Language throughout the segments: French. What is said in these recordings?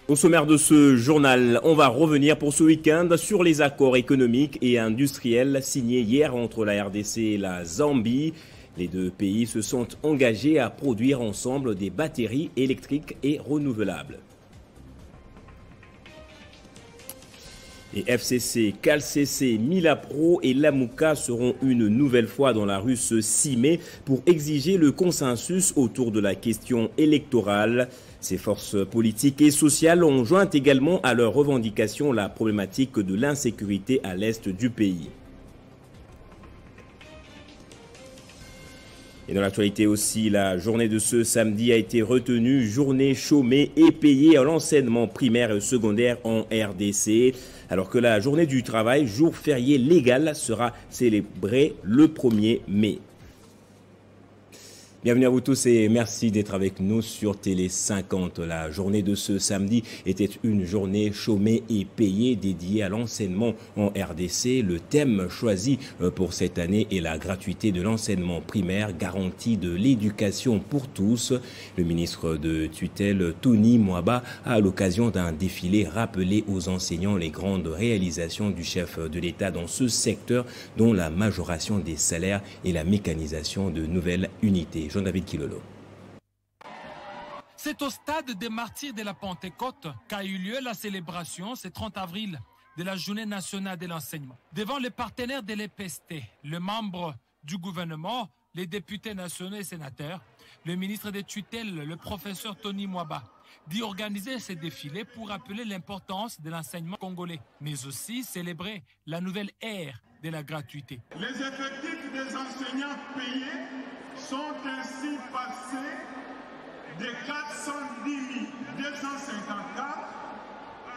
Au sommaire de ce journal, on va revenir pour ce week-end sur les accords économiques et industriels signés hier entre la RDC et la Zambie. Les deux pays se sont engagés à produire ensemble des batteries électriques et renouvelables. Les FCC, CalCC, Milapro et Lamouka seront une nouvelle fois dans la rue ce 6 mai pour exiger le consensus autour de la question électorale. Ces forces politiques et sociales ont joint également à leurs revendications la problématique de l'insécurité à l'est du pays. Et dans l'actualité aussi, la journée de ce samedi a été retenue, journée chômée et payée à l'enseignement primaire et secondaire en RDC, alors que la journée du travail, jour férié légal, sera célébrée le 1er mai. Bienvenue à vous tous et merci d'être avec nous sur Télé 50. La journée de ce samedi était une journée chômée et payée dédiée à l'enseignement en RDC. Le thème choisi pour cette année est la gratuité de l'enseignement primaire, garantie de l'éducation pour tous. Le ministre de tutelle Tony Mwaba a à l'occasion d'un défilé rappelé aux enseignants les grandes réalisations du chef de l'État dans ce secteur, dont la majoration des salaires et la mécanisation de nouvelles unités. Jean-David Kilolo. C'est au stade des martyrs de la Pentecôte qu'a eu lieu la célébration ce 30 avril de la Journée nationale de l'enseignement. Devant les partenaires de l'EPST, le membre du gouvernement, les députés nationaux et sénateurs, le ministre des tutelles, le professeur Tony Mwaba, dit organiser ce défilé pour rappeler l'importance de l'enseignement congolais, mais aussi célébrer la nouvelle ère de la gratuité. Les effectifs des enseignants payés sont ainsi passés de 410 254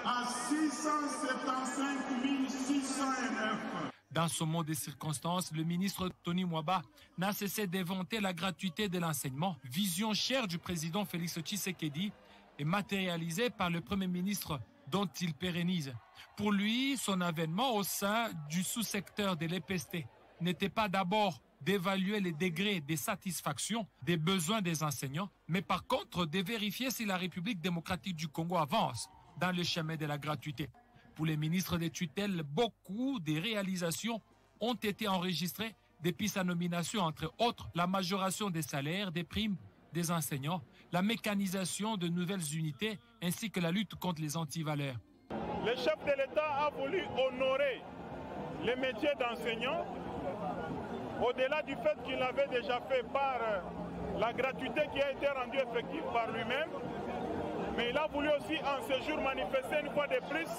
à 675 609. Dans ce monde de circonstances, le ministre Tony Mwaba n'a cessé d'éventer la gratuité de l'enseignement, vision chère du président Félix Tshisekedi et matérialisée par le Premier ministre dont il pérennise. Pour lui, son avènement au sein du sous-secteur de l'EPST n'était pas d'abord d'évaluer les degrés de satisfaction des besoins des enseignants, mais par contre de vérifier si la République démocratique du Congo avance dans le chemin de la gratuité. Pour les ministres des tutelles, beaucoup des réalisations ont été enregistrées depuis sa nomination, entre autres la majoration des salaires, des primes des enseignants, la mécanisation de nouvelles unités ainsi que la lutte contre les antivaleurs. Le chef de l'État a voulu honorer les métiers d'enseignant au-delà du fait qu'il l'avait déjà fait par la gratuité qui a été rendue effective par lui-même, mais il a voulu aussi en ce jour manifester une fois de plus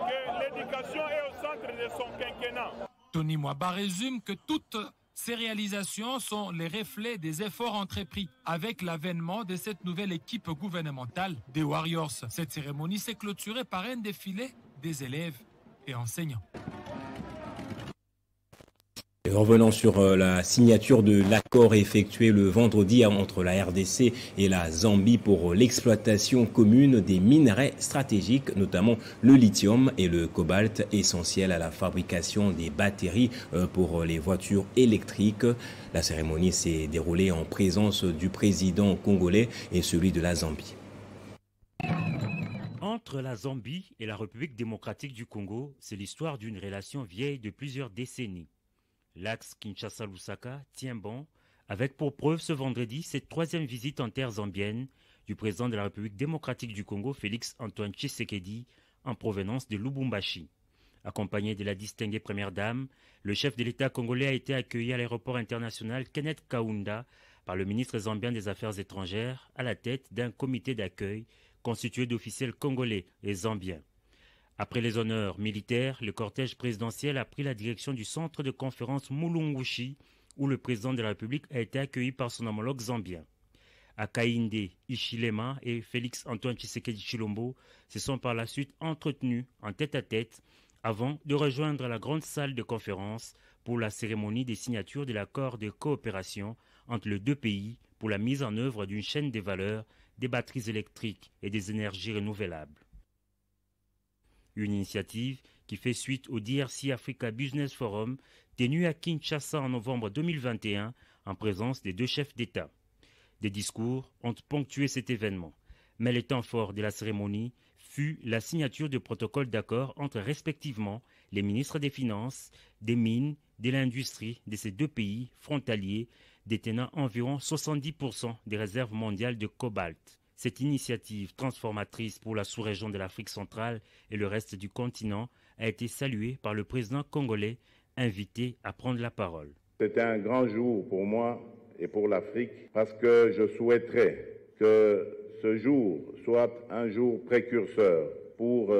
que l'éducation est au centre de son quinquennat. Tony Mwaba résume que toutes ces réalisations sont les reflets des efforts entrepris avec l'avènement de cette nouvelle équipe gouvernementale des Warriors. Cette cérémonie s'est clôturée par un défilé des élèves et enseignants. Et revenons sur la signature de l'accord effectué le vendredi entre la RDC et la Zambie pour l'exploitation commune des minerais stratégiques, notamment le lithium et le cobalt, essentiels à la fabrication des batteries pour les voitures électriques. La cérémonie s'est déroulée en présence du président congolais et celui de la Zambie. Entre la Zambie et la République démocratique du Congo, c'est l'histoire d'une relation vieille de plusieurs décennies. L'axe Kinshasa-Lusaka tient bon, avec pour preuve ce vendredi cette troisième visite en terre zambienne du président de la République démocratique du Congo, Félix Antoine Tshisekedi, en provenance de Lubumbashi. Accompagné de la distinguée première dame, le chef de l'État congolais a été accueilli à l'aéroport international Kenneth Kaunda par le ministre zambien des Affaires étrangères à la tête d'un comité d'accueil constitué d'officiels congolais et zambiens. Après les honneurs militaires, le cortège présidentiel a pris la direction du centre de conférence Mulungushi, où le président de la République a été accueilli par son homologue zambien. Hakainde Hichilema et Félix Antoine Tshisekedi Tshilombo se sont par la suite entretenus en tête-à-tête avant de rejoindre la grande salle de conférence pour la cérémonie des signatures de l'accord de coopération entre les deux pays pour la mise en œuvre d'une chaîne des valeurs, des batteries électriques et des énergies renouvelables. Une initiative qui fait suite au DRC Africa Business Forum tenu à Kinshasa en novembre 2021 en présence des deux chefs d'État. Des discours ont ponctué cet événement, mais le temps fort de la cérémonie fut la signature de protocoles d'accord entre respectivement les ministres des Finances, des Mines, de l'Industrie de ces deux pays frontaliers détenant environ 70% des réserves mondiales de cobalt. Cette initiative transformatrice pour la sous-région de l'Afrique centrale et le reste du continent a été saluée par le président congolais, invité à prendre la parole. C'était un grand jour pour moi et pour l'Afrique parce que je souhaiterais que ce jour soit un jour précurseur pour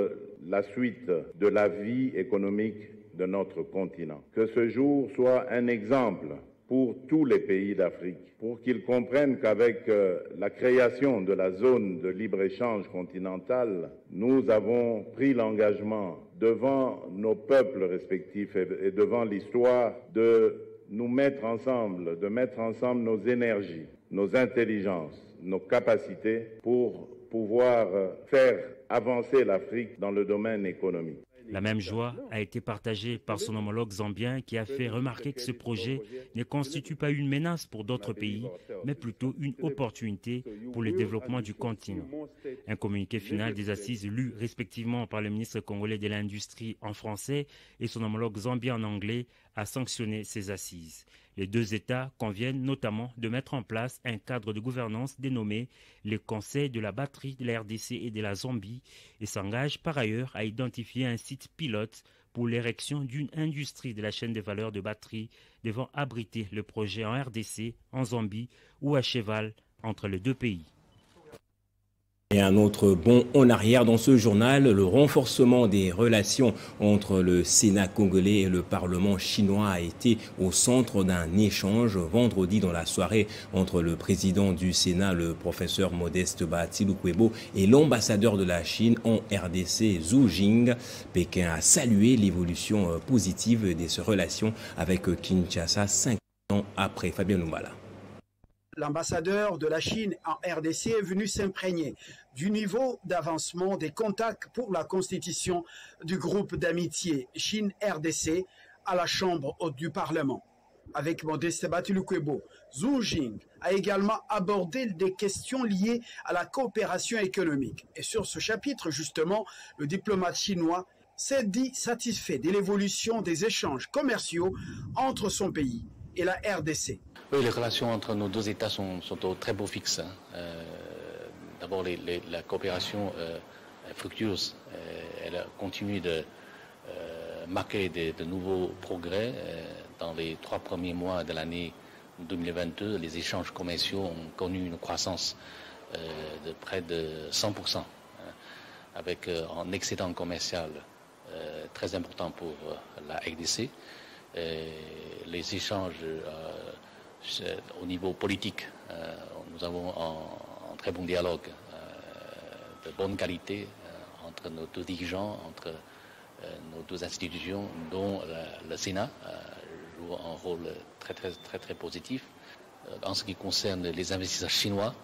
la suite de la vie économique de notre continent. Que ce jour soit un exemple pour tous les pays d'Afrique, pour qu'ils comprennent qu'avec la création de la zone de libre-échange continentale, nous avons pris l'engagement devant nos peuples respectifs et devant l'histoire de nous mettre ensemble, de mettre ensemble nos énergies, nos intelligences, nos capacités pour pouvoir faire avancer l'Afrique dans le domaine économique. La même joie a été partagée par son homologue zambien qui a fait remarquer que ce projet ne constitue pas une menace pour d'autres pays, mais plutôt une opportunité pour le développement du continent. Un communiqué final des assises lu respectivement par le ministre congolais de l'Industrie en français et son homologue zambien en anglais a sanctionné ces assises. Les deux États conviennent notamment de mettre en place un cadre de gouvernance dénommé les Conseils de la batterie de la RDC et de la Zambie et s'engagent par ailleurs à identifier un site pilote pour l'érection d'une industrie de la chaîne de valeur de batterie devant abriter le projet en RDC, en Zambie ou à cheval entre les deux pays. Et un autre bond en arrière dans ce journal, le renforcement des relations entre le Sénat congolais et le Parlement chinois a été au centre d'un échange vendredi dans la soirée entre le président du Sénat, le professeur Modeste Bahati Lukwebo, et l'ambassadeur de la Chine en RDC, Zhu Jing. Pékin a salué l'évolution positive de ces relations avec Kinshasa 5 ans après. Fabien Lumbala. L'ambassadeur de la Chine en RDC est venu s'imprégner du niveau d'avancement des contacts pour la constitution du groupe d'amitié Chine-RDC à la Chambre haute du Parlement. Avec Modeste Bahati Lukwebo, Zhu Jing a également abordé des questions liées à la coopération économique. Et sur ce chapitre, justement, le diplomate chinois s'est dit satisfait de l'évolution des échanges commerciaux entre son pays et la RDC. Oui, les relations entre nos deux États sont au très beau fixe. D'abord, la coopération est fructueuse. Elle continue de marquer de nouveaux progrès. Dans les 3 premiers mois de l'année 2022, les échanges commerciaux ont connu une croissance de près de 100%, avec un excédent commercial très important pour la RDC. Les échanges au niveau politique, nous avons un très bon dialogue de bonne qualité entre nos deux dirigeants, entre nos deux institutions, dont le Sénat joue un rôle très positif. En ce qui concerne les investisseurs chinois,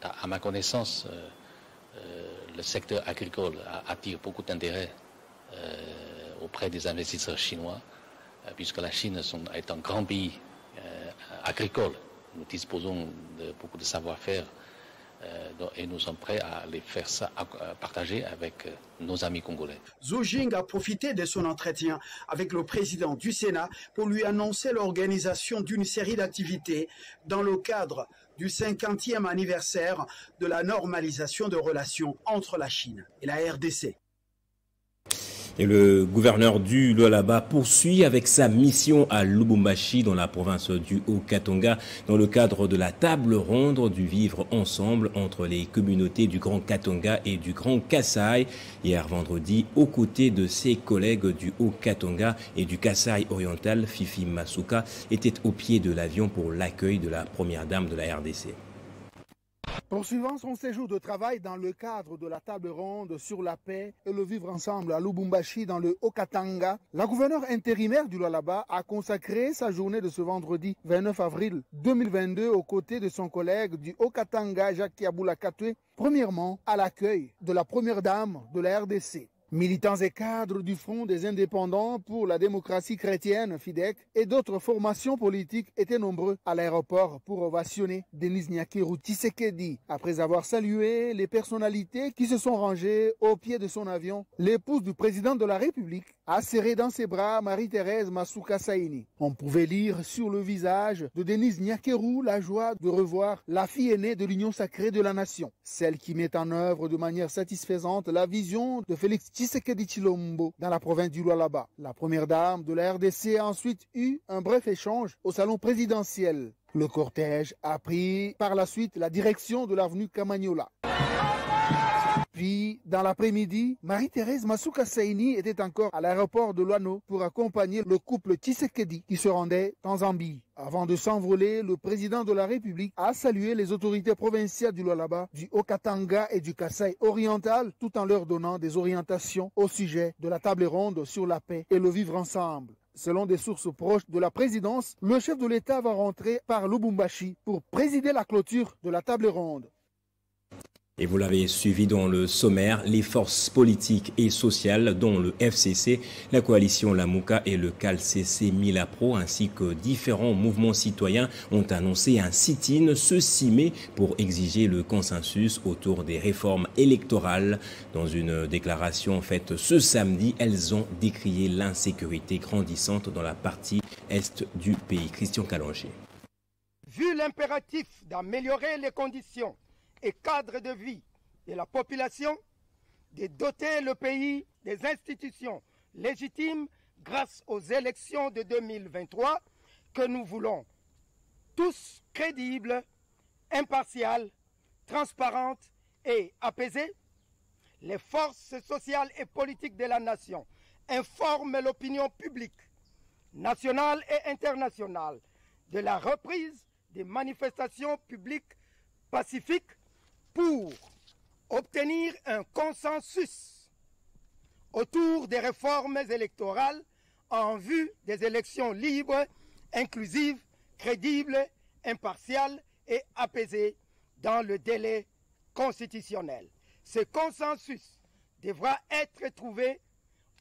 à ma connaissance, le secteur agricole attire beaucoup d'intérêt auprès des investisseurs chinois, puisque la Chine est un grand pays agricole. Nous disposons de beaucoup de savoir-faire et nous sommes prêts à les faire partager avec nos amis congolais. Zhu Jing a profité de son entretien avec le président du Sénat pour lui annoncer l'organisation d'une série d'activités dans le cadre du 50e anniversaire de la normalisation de relations entre la Chine et la RDC. Et le gouverneur du Lualaba poursuit avec sa mission à Lubumbashi dans la province du Haut-Katanga dans le cadre de la table ronde du vivre ensemble entre les communautés du Grand Katanga et du Grand Kasaï. Hier vendredi, aux côtés de ses collègues du Haut-Katanga et du Kasaï oriental, Fifi Masuka était au pied de l'avion pour l'accueil de la première dame de la RDC. Poursuivant son séjour de travail dans le cadre de la table ronde sur la paix et le vivre ensemble à Lubumbashi dans le Haut-Katanga, la gouverneure intérimaire du Lualaba a consacré sa journée de ce vendredi 29 avril 2022 aux côtés de son collègue du Haut-Katanga, Jacques Kiaboula Katwe, premièrement à l'accueil de la première dame de la RDC. Militants et cadres du Front des indépendants pour la démocratie chrétienne, FIDEC, et d'autres formations politiques étaient nombreux à l'aéroport pour ovationner Denis Nyakeru Tshisekedi. Après avoir salué les personnalités qui se sont rangées au pied de son avion, l'épouse du président de la République a serré dans ses bras Marie-Thérèse Masuka Saini. On pouvait lire sur le visage de Denis Nyakeru la joie de revoir la fille aînée de l'Union sacrée de la nation, celle qui met en œuvre de manière satisfaisante la vision de Félix Tshisekedi Tshilombo dans la province du Lualaba. La première dame de la RDC a ensuite eu un bref échange au salon présidentiel. Le cortège a pris par la suite la direction de l'avenue Kamagnola. Puis, dans l'après-midi, Marie-Thérèse Masuka Saini était encore à l'aéroport de Luano pour accompagner le couple Tshisekedi qui se rendait en Zambie. Avant de s'envoler, le président de la République a salué les autorités provinciales du Lualaba, du Haut-Katanga et du Kasaï oriental, tout en leur donnant des orientations au sujet de la table ronde sur la paix et le vivre ensemble. Selon des sources proches de la présidence, le chef de l'État va rentrer par Lubumbashi pour présider la clôture de la table ronde. Et vous l'avez suivi dans le sommaire, les forces politiques et sociales, dont le FCC, la coalition Lamuka et le CALCC Milapro, ainsi que différents mouvements citoyens, ont annoncé un sit-in ce 6 mai pour exiger le consensus autour des réformes électorales. Dans une déclaration faite ce samedi, elles ont décrié l'insécurité grandissante dans la partie est du pays. Christian Calonge. Vu l'impératif d'améliorer les conditions et cadre de vie de la population, de doter le pays des institutions légitimes grâce aux élections de 2023 que nous voulons tous crédibles, impartiales, transparentes et apaisées. Les forces sociales et politiques de la nation informent l'opinion publique nationale et internationale de la reprise des manifestations publiques pacifiques pour obtenir un consensus autour des réformes électorales en vue des élections libres, inclusives, crédibles, impartiales et apaisées dans le délai constitutionnel. Ce consensus devra être trouvé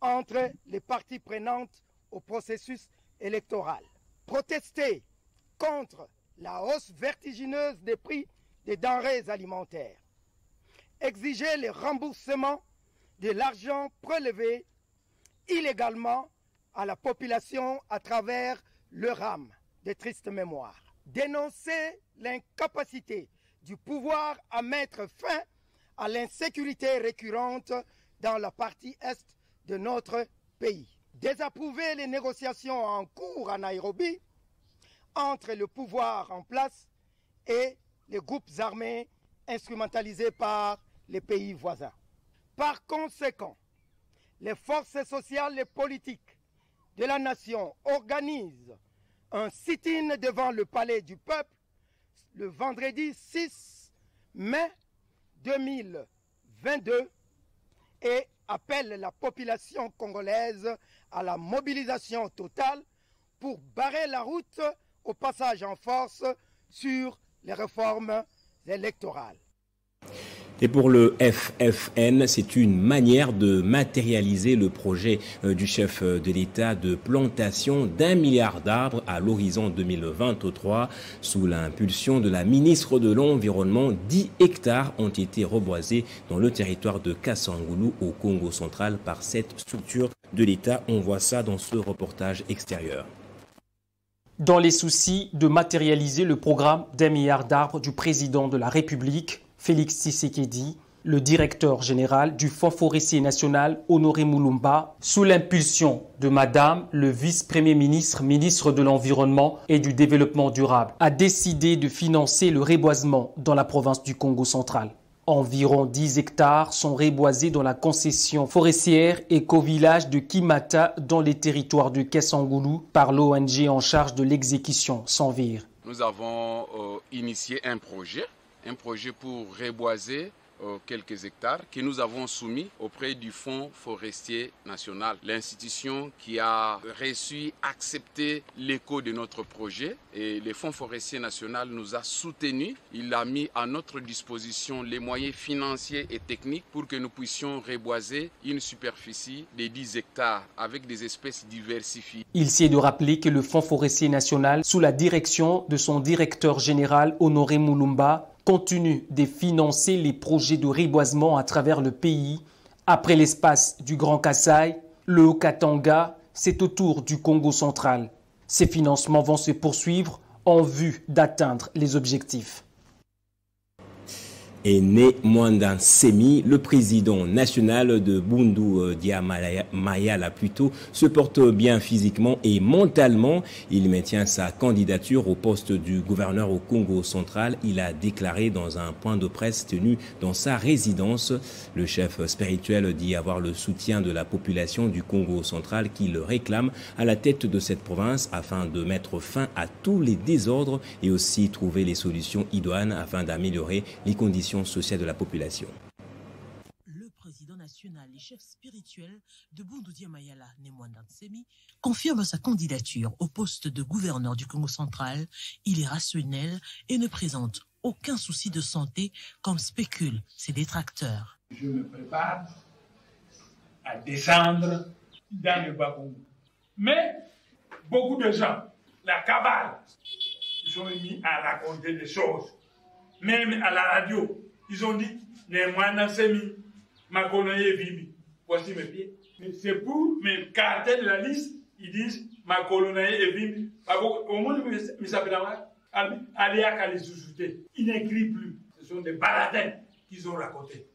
entre les parties prenantes au processus électoral. Protester contre la hausse vertigineuse des prix des denrées alimentaires. Exiger le remboursement de l'argent prélevé illégalement à la population à travers le RAM de triste mémoire. Dénoncer l'incapacité du pouvoir à mettre fin à l'insécurité récurrente dans la partie est de notre pays. Désapprouver les négociations en cours à Nairobi entre le pouvoir en place et les groupes armés instrumentalisés par les pays voisins. Par conséquent, les forces sociales et politiques de la nation organisent un sit-in devant le palais du peuple le vendredi 6 mai 2022 et appellent la population congolaise à la mobilisation totale pour barrer la route au passage en force sur les réformes électorales. Et pour le FFN, c'est une manière de matérialiser le projet du chef de l'État de plantation d'1 milliard d'arbres à l'horizon 2023. Sous l'impulsion de la ministre de l'Environnement, 10 hectares ont été reboisés dans le territoire de Kasangulu au Congo central par cette structure de l'État. On voit ça dans ce reportage extérieur. Dans les soucis de matérialiser le programme d'1 milliard d'arbres du président de la République, Félix Tshisekedi, le directeur général du Fonds forestier national Honoré Moulumba, sous l'impulsion de Madame le vice-premier ministre, ministre de l'Environnement et du Développement durable, a décidé de financer le reboisement dans la province du Congo central. Environ 10 hectares sont reboisés dans la concession forestière éco-village de Kimata dans les territoires de Kasangulu par l'ONG en charge de l'exécution Sanvir. Nous avons initié un projet pour reboiser quelques hectares que nous avons soumis auprès du Fonds forestier national. L'institution qui a reçu, accepté l'écho de notre projet et le Fonds forestier national nous a soutenus. Il a mis à notre disposition les moyens financiers et techniques pour que nous puissions reboiser une superficie de 10 hectares avec des espèces diversifiées. Il s'y est de rappeler que le Fonds forestier national, sous la direction de son directeur général Honoré Moulumba, continue de financer les projets de reboisement à travers le pays. Après l'espace du Grand Kasaï, le Haut-Katanga, c'est au tour du Congo central. Ces financements vont se poursuivre en vue d'atteindre les objectifs. Et né Mwanda Nsemi, le président national de Bundu Dia Mayala plutôt, se porte bien physiquement et mentalement. Il maintient sa candidature au poste du gouverneur au Congo central. Il a déclaré dans un point de presse tenu dans sa résidence. Le chef spirituel dit avoir le soutien de la population du Congo central qui le réclame à la tête de cette province afin de mettre fin à tous les désordres et aussi trouver les solutions idoines afin d'améliorer les conditions sociale de la population. Le président national et chef spirituel de Bundu Dia Mayala, Mwanda Nsemi, confirme sa candidature au poste de gouverneur du Congo central. Il est rationnel et ne présente aucun souci de santé comme spéculent ses détracteurs. Je me prépare à descendre dans le Bas-Congo. Mais beaucoup de gens, la cabale, ils ont mis à raconter des choses. Même à la radio, ils ont dit Mwanda Nsemi, Makolonaye Vibi. Voici mes pieds. C'est pour mes caractères de la liste, ils disent Makolonaye Vibi. Au monde, ils s'appellent Aléa Kalisoussouté. Ils n'écrivent plus. Ce sont des baladins qu'ils ont racontés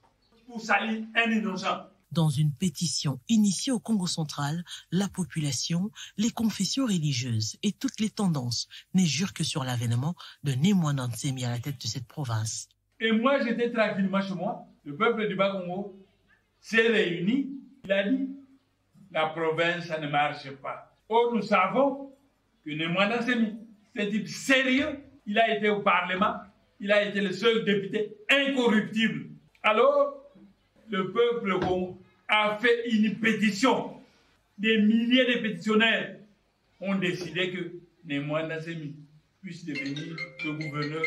pour salir un innocent. Dans une pétition initiée au Congo central, la population, les confessions religieuses et toutes les tendances ne jurent que sur l'avènement de Mwanda Nsemi à la tête de cette province. Et moi, j'étais tranquillement chez moi. Le peuple du Bas-Congo s'est réuni. Il a dit, la province, ça ne marche pas. Or, nous savons que Mwanda Nsemi, c'est un type sérieux. Il a été au Parlement. Il a été le seul député incorruptible. Alors, le peuple Congo a fait une pétition. Des milliers de pétitionnaires ont décidé que Mwanda Nsemi puisse devenir le gouverneur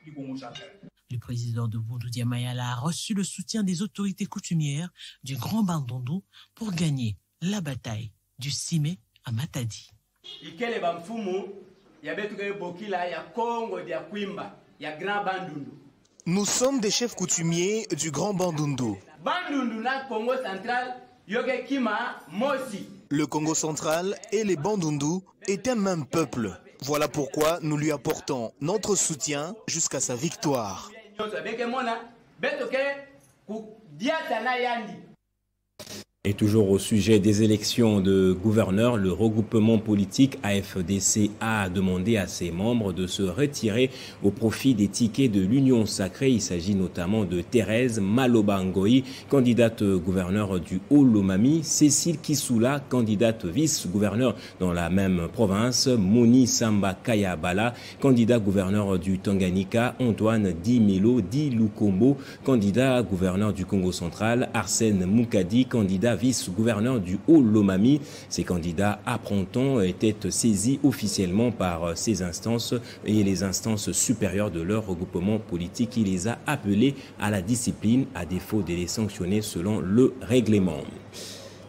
du Congo central. Le président de Bundu Dia Mayala a reçu le soutien des autorités coutumières du Grand Bandundu pour gagner la bataille du 6 mai à Matadi. Nous sommes des chefs coutumiers du Grand Bandundu. Le Congo central et les Bandundu est un même peuple. Voilà pourquoi nous lui apportons notre soutien jusqu'à sa victoire. Et toujours au sujet des élections de gouverneurs, le regroupement politique AFDC a demandé à ses membres de se retirer au profit des tickets de l'Union sacrée. Il s'agit notamment de Thérèse Maloba Ngoï, candidate gouverneur du Haut-Lomami, Cécile Kissoula, candidate vice-gouverneur dans la même province, Moni Samba Kayabala, candidat gouverneur du Tanganyika, Antoine Di Melo Di Lukombo, candidat gouverneur du Congo central, Arsène Moukadi, candidat vice-gouverneur du Haut-Lomami. Ces candidats, apprend-on, étaient saisis officiellement par ces instances et les instances supérieures de leur regroupement politique. Il les a appelés à la discipline à défaut de les sanctionner selon le règlement.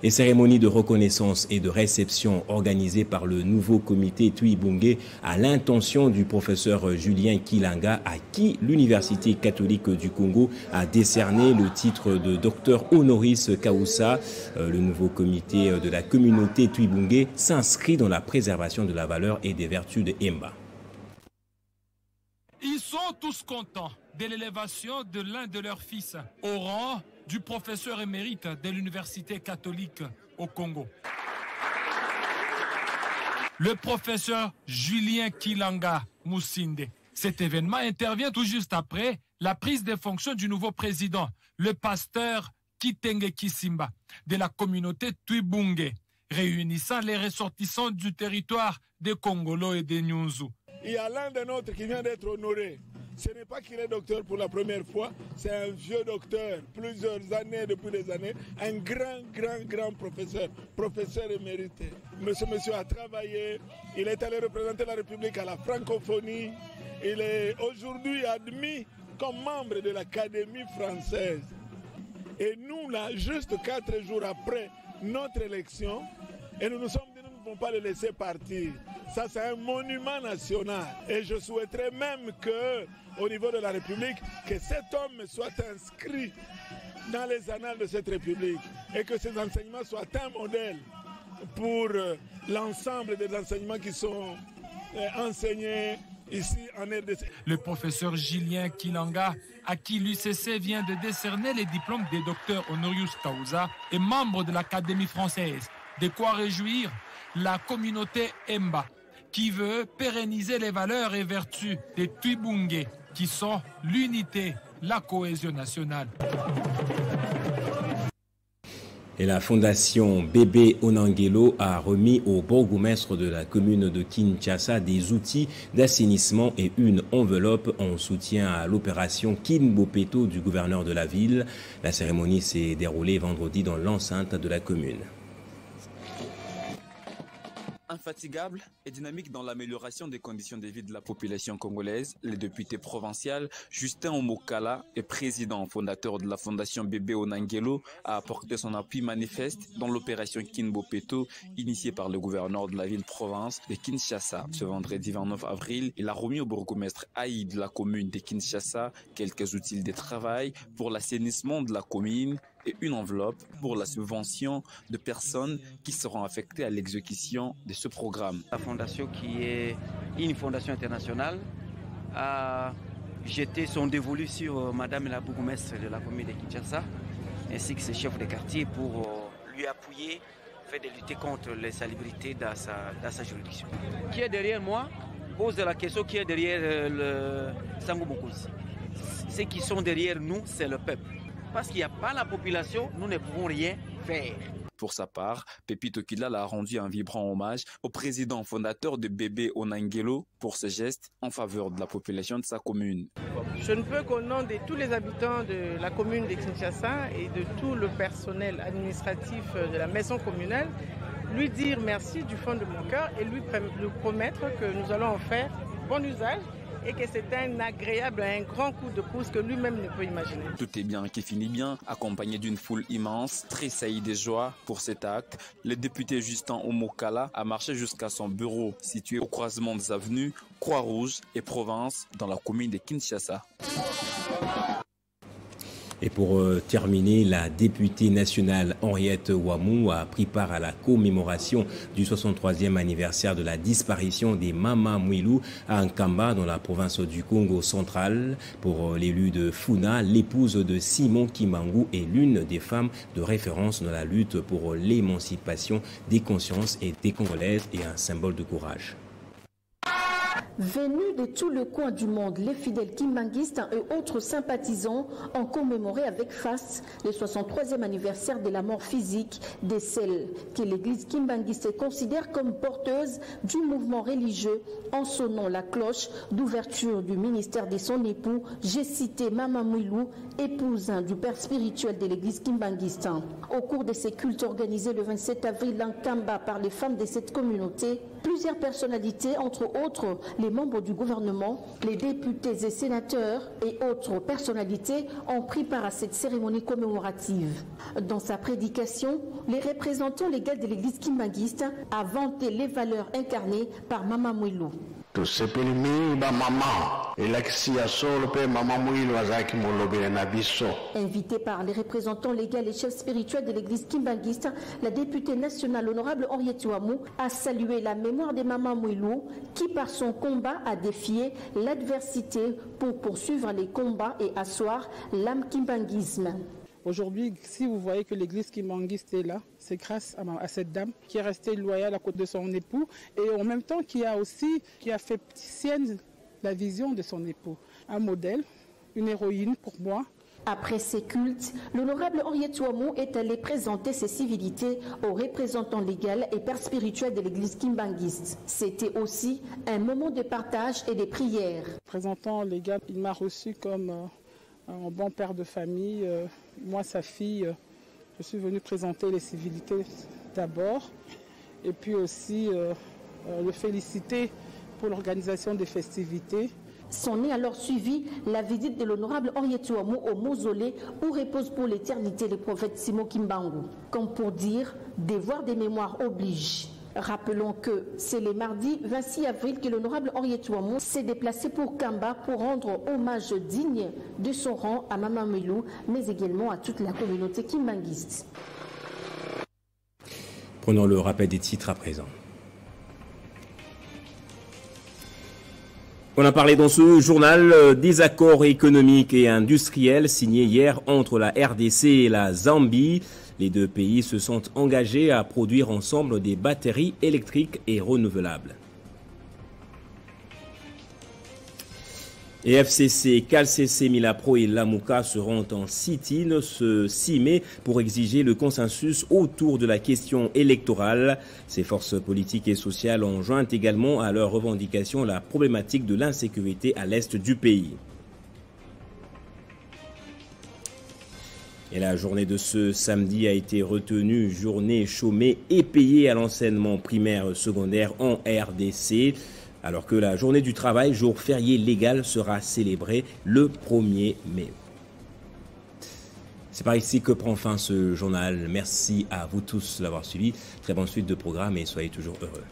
Et cérémonie de reconnaissance et de réception organisée par le nouveau comité Twibungé à l'intention du professeur Julien Kilanga, à qui l'Université catholique du Congo a décerné le titre de docteur honoris causa. Le nouveau comité de la communauté Twibungé s'inscrit dans la préservation de la valeur et des vertus de Emba. Ils sont tous contents de l'élévation de l'un de leurs fils au rang du professeur émérite de l'Université catholique au Congo. Le professeur Julien Kilanga Moussinde. Cet événement intervient tout juste après la prise de fonctions du nouveau président, le pasteur Kitenge Kisimba, de la communauté Twibungé, réunissant les ressortissants du territoire des Congolo et des Nyunzu. Il y a l'un des nôtres qui vient d'être honoré. Ce n'est pas qu'il est docteur pour la première fois, c'est un vieux docteur, plusieurs années, depuis des années, un grand professeur émérité. Ce monsieur a travaillé, il est allé représenter la République à la francophonie, il est aujourd'hui admis comme membre de l'Académie française. Et nous, là, juste 4 jours après notre élection, et nous nous sommes dit, nous ne pouvons pas le laisser partir. Ça, c'est un monument national. Et je souhaiterais même que, au niveau de la République, que cet homme soit inscrit dans les annales de cette République et que ses enseignements soient un modèle pour l'ensemble des enseignements qui sont enseignés ici en RDC. Le professeur Julien Kilanga, à qui l'UCC vient de décerner les diplômes des docteurs honoris causa, est membre de l'Académie française. De quoi réjouir la communauté Emba, qui veut pérenniser les valeurs et vertus des Twibungé, qui sont l'unité, la cohésion nationale. Et la fondation Bébé Onangelo a remis au bourgmestre de la commune de Kinshasa des outils d'assainissement et une enveloppe en soutien à l'opération Kinbopeto du gouverneur de la ville. La cérémonie s'est déroulée vendredi dans l'enceinte de la commune. Infatigable et dynamique dans l'amélioration des conditions de vie de la population congolaise, le député provincial Justin Omokala et président fondateur de la fondation Bébé Onangelo a apporté son appui manifeste dans l'opération Kinbopeto initiée par le gouverneur de la ville-province de Kinshasa. Ce vendredi 29 avril, il a remis au bourgmestre Haï de la commune de Kinshasa quelques outils de travail pour l'assainissement de la commune et une enveloppe pour la subvention de personnes qui seront affectées à l'exécution de ce programme. La fondation, qui est une fondation internationale, a jeté son dévolu sur Madame la bourgmestre de la commune de Kinshasa ainsi que ses chefs de quartier pour lui appuyer, faire de lutter contre les salubrités dans sa juridiction. Qui est derrière moi pose la question qui est derrière le Sango Mokosi. Ceux qui sont derrière nous, c'est le peuple. Parce qu'il n'y a pas la population, nous ne pouvons rien faire. Pour sa part, Pepito Kilala a rendu un vibrant hommage au président fondateur de Bébé Onangelo pour ce geste en faveur de la population de sa commune. Je ne peux qu'au nom de tous les habitants de la commune de Kinshasa et de tout le personnel administratif de la maison communale, lui dire merci du fond de mon cœur et lui promettre que nous allons en faire bon usage et que c'est un agréable, un grand coup de pouce que lui-même ne peut imaginer. Tout est bien qui finit bien, accompagné d'une foule immense, tressaillie de joie pour cet acte. Le député Justin Omokala a marché jusqu'à son bureau situé au croisement des avenues Croix-Rouge et Province dans la commune de Kinshasa. Et pour terminer, la députée nationale Henriette Ouamou a pris part à la commémoration du 63e anniversaire de la disparition des Mama Mwilu à Nkamba dans la province du Congo central. Pour l'élu de Funa, l'épouse de Simon Kimbangu est l'une des femmes de référence dans la lutte pour l'émancipation des consciences et des Congolaises et un symbole de courage. Venus de tout le coin du monde, les fidèles kimbanguistes et autres sympathisants ont commémoré avec face le 63e anniversaire de la mort physique de celle que l'église kimbanguiste considère comme porteuse du mouvement religieux en sonnant la cloche d'ouverture du ministère de son époux. J'ai cité Mama Mwilu, épouse du père spirituel de l'église kimbanguiste. Au cours de ces cultes organisés le 27 avril en Kamba par les femmes de cette communauté, plusieurs personnalités, entre autres les membres du gouvernement, les députés et sénateurs et autres personnalités ont pris part à cette cérémonie commémorative. Dans sa prédication, les représentants légaux de l'église kimbanguiste a vanté les valeurs incarnées par Mama Mwilu. Invité par les représentants légaux et chefs spirituels de l'église kimbanguiste, la députée nationale honorable Henriette Ouamou a salué la mémoire de Mama Mwilu qui par son combat a défié l'adversité pour poursuivre les combats et asseoir l'âme kimbanguisme. Aujourd'hui, si vous voyez que l'église kimbanguiste est là, c'est grâce à cette dame qui est restée loyale à côté de son époux et en même temps qui a fait sienne la vision de son époux. Un modèle, une héroïne pour moi, Après ces cultes, l'honorable Henriette Ouamou est allé présenter ses civilités aux représentants légal et père spirituel de l'église kimbanguiste. C'était aussi un moment de partage et de prières. Représentant légal, il m'a reçu comme un bon père de famille. Moi, sa fille, je suis venu présenter les civilités d'abord et puis aussi le féliciter pour l'organisation des festivités. S'en est alors suivi la visite de l'honorable Henriette Ouamou au mausolée où repose pour l'éternité le prophète Simon Kimbangu. Comme pour dire, devoir des mémoires oblige. Rappelons que c'est le mardi 26 avril que l'honorable Henriette Ouamou s'est déplacé pour Kamba pour rendre hommage digne de son rang à Maman Melou, mais également à toute la communauté kimbanguiste. Prenons le rappel des titres à présent. On a parlé dans ce journal des accords économiques et industriels signés hier entre la RDC et la Zambie. Les deux pays se sont engagés à produire ensemble des batteries électriques et renouvelables. Et FCC, CalCC, Milapro et Lamuka seront en sit-in ce 6 mai pour exiger le consensus autour de la question électorale. Ces forces politiques et sociales ont joint également à leurs revendications la problématique de l'insécurité à l'est du pays. Et la journée de ce samedi a été retenue journée chômée et payée à l'enseignement primaire secondaire en RDC. Alors que la journée du travail, jour férié légal, sera célébrée le 1er mai. C'est par ici que prend fin ce journal. Merci à vous tous de l'avoir suivi. Très bonne suite de programme et soyez toujours heureux.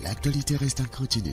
L'actualité reste incontinue.